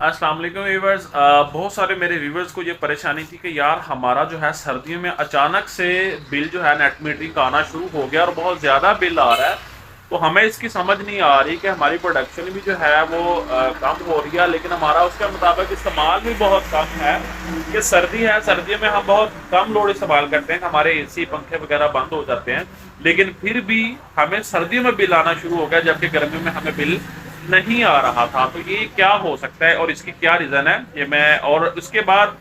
अस्सलाम वालेकुम व्यूवर्स। बहुत सारे मेरे व्यूवर्स को ये परेशानी थी कि यार हमारा जो है सर्दियों में अचानक से बिल जो है नेट मीटरिंग का आना शुरू हो गया और बहुत ज़्यादा बिल आ रहा है। तो हमें इसकी समझ नहीं आ रही कि हमारी प्रोडक्शन भी जो है वो कम हो रही है, लेकिन हमारा उसके मुताबिक इस्तेमाल भी बहुत कम है। कि सर्दी है, सर्दियों में हम बहुत कम लोड इस्तेमाल करते हैं, हमारे एसी पंखे वगैरह बंद हो जाते हैं, लेकिन फिर भी हमें सर्दियों में बिल आना शुरू हो गया, जबकि गर्मियों में हमें बिल नहीं आ रहा था। तो ये क्या हो सकता है और इसकी क्या रीज़न है, ये मैं और उसके बाद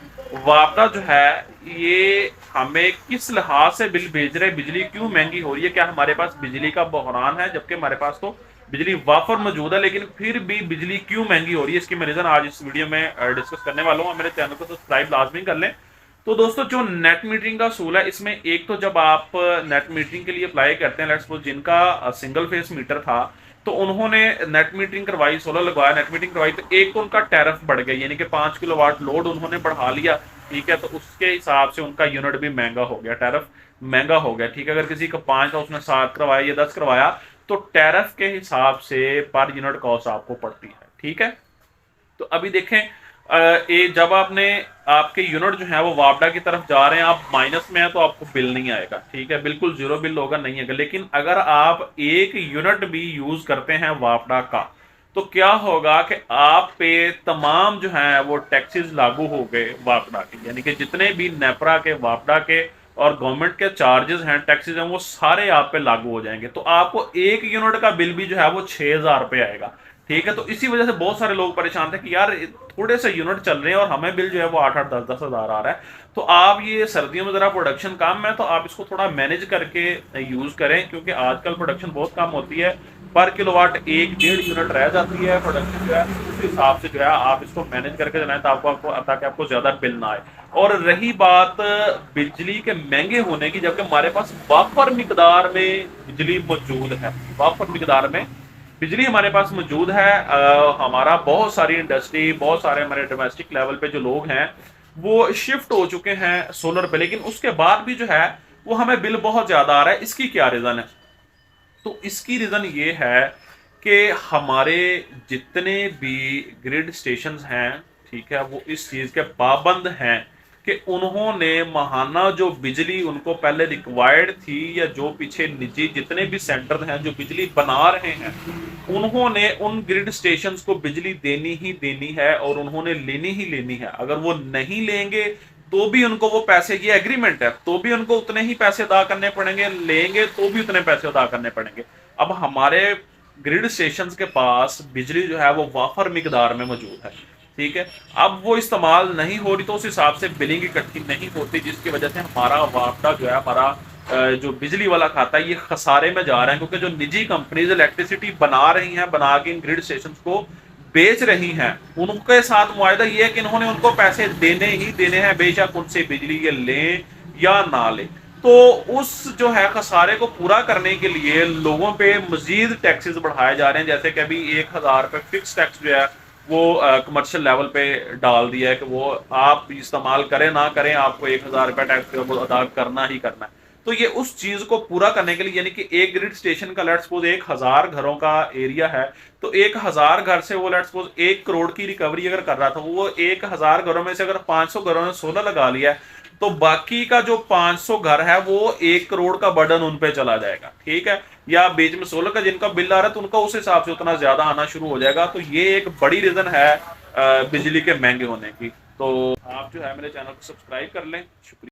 वापदा जो है ये हमें किस लिहाज से बिल भेज रहे हैं, बिजली क्यों महंगी हो रही है, क्या हमारे पास बिजली का बहरान है, जबकि हमारे पास तो बिजली वाफर मौजूद है, लेकिन फिर भी बिजली क्यों महंगी हो रही है, इसकी मैं रीज़न आज इस वीडियो में डिस्कस करने वाला हूँ। मेरे चैनल को सब्सक्राइब लाजमी कर लें। तो दोस्तों, जो नेट मीटरिंग का असूल है, इसमें एक तो जब आप नेट मीटरिंग के लिए अप्लाई करते हैं, लेट्स सपोज जिनका सिंगल फेस मीटर था तो उन्होंने नेट मीटरिंग करवाई, सोलर लगवाया, नेट मीटरिंग करवाई, तो एक तो उनका टैरिफ बढ़ गया, यानी कि 5 किलोवाट लोड उन्होंने बढ़ा लिया। ठीक है, तो उसके हिसाब से उनका यूनिट भी महंगा हो गया, टैरिफ महंगा हो गया। ठीक है, अगर किसी का 5 था उसने 7 करवाया या 10 करवाया, तो टैरिफ के हिसाब से पर यूनिट कॉस्ट आपको पड़ती है। ठीक है, तो अभी देखें, ये जब आपने आपके यूनिट जो है वो वापडा की तरफ जा रहे हैं, आप माइनस में है तो आपको बिल नहीं आएगा। ठीक है, बिल्कुल जीरो बिल होगा, नहीं आएगा। लेकिन अगर आप एक यूनिट भी यूज करते हैं वापडा का, तो क्या होगा कि आप पे तमाम जो है वो टैक्सेस लागू हो गए वापडा के, यानी कि जितने भी नेपरा के, वापडा के और गवर्नमेंट के चार्जेस हैं, टैक्सेस हैं, वो सारे आप पे लागू हो जाएंगे। तो आपको एक यूनिट का बिल भी जो है वो 6,000 रुपये आएगा। ठीक है, तो इसी वजह से बहुत सारे लोग परेशान थे कि यार थोड़े से यूनिट चल रहे हैं और हमें बिल जो है वो 8-8, 10-10 हज़ार आ रहा है। तो आप ये सर्दियों में ज़रा प्रोडक्शन कम है तो आप इसको थोड़ा मैनेज करके यूज़ करें, क्योंकि आजकल प्रोडक्शन बहुत कम होती है, पर किलोवाट 1-1.5 यूनिट रह जाती है प्रोडक्शन जो है। उस हिसाब से जो है आप इसको मैनेज करके चलाएं ताकि आपको ज़्यादा बिल ना आए। और रही बात बिजली के महंगे होने की, जबकि हमारे पास वाफर मिकदार में बिजली मौजूद है, वाफर मिकदार में बिजली हमारे पास मौजूद है। हमारा बहुत सारी इंडस्ट्री, बहुत सारे हमारे डोमेस्टिक लेवल पे जो लोग हैं वो शिफ्ट हो चुके हैं सोलर पे, लेकिन उसके बाद भी जो है वो हमें बिल बहुत ज्यादा आ रहा है। इसकी क्या रीजन है? तो इसकी रीजन ये है कि हमारे जितने भी ग्रिड स्टेशंस हैं, ठीक है, वो इस चीज के पाबंद हैं कि उन्होंने माहाना जो बिजली उनको पहले रिक्वायर्ड थी, या जो पीछे निजी जितने भी सेंटर हैं जो बिजली बना रहे हैं, उन्होंने उन ग्रिड स्टेशंस को बिजली देनी ही देनी है और उन्होंने लेनी ही लेनी है। अगर वो नहीं लेंगे तो भी उनको वो पैसे, ये एग्रीमेंट है, तो भी उनको उतने ही पैसे अदा करने पड़ेंगे, लेंगे तो भी उतने पैसे अदा करने पड़ेंगे। अब हमारे ग्रिड स्टेशंस के पास बिजली जो है वो वाफर मिकदार में मौजूद है। ठीक है, अब वो इस्तेमाल नहीं हो रही तो उस हिसाब से बिलिंग इकट्ठी नहीं होती, जिसकी वजह से हमारा वापडा जो है, हमारा जो बिजली वाला खाता है, ये खसारे में जा रहे हैं, क्योंकि जो निजी कंपनीज इलेक्ट्रिसिटी बना रही हैं, बना के इन ग्रिड स्टेशन को बेच रही हैं, उनके साथ मुआयदा ये है कि इन्होंने उनको पैसे देने ही देने हैं, बेशक उनसे बिजली ये लें या ना लें। तो उस जो है खसारे को पूरा करने के लिए लोगों पे मजीद टैक्सेस बढ़ाए जा रहे हैं, जैसे कि अभी 1,000 रुपये फिक्स टैक्स जो है वो कमर्शियल लेवल पे डाल दिया है कि वो आप इस्तेमाल करें ना करें, आपको 1,000 रुपये टैक्स अदा करना ही करना है। तो ये उस चीज को पूरा करने के लिए, यानी कि एक ग्रिड स्टेशन का लेट्स सपोज 1,000 घरों का एरिया है, तो 1,000 घर से वो लेट्स सपोज 1 करोड़ की रिकवरी अगर कर रहा था, वो 1,000 घरों में से अगर 500 घरों ने सोलर लगा लिया है, तो बाकी का जो 500 घर है वो 1 करोड़ का बर्डन उन पे चला जाएगा। ठीक है, या बीच में सोलर का जिनका बिल आ रहा है तो उनका उस हिसाब से उतना ज्यादा आना शुरू हो जाएगा। तो ये एक बड़ी रीजन है बिजली के महंगे होने की। तो आप जो है मेरे चैनल को सब्सक्राइब कर लें। शुक्रिया।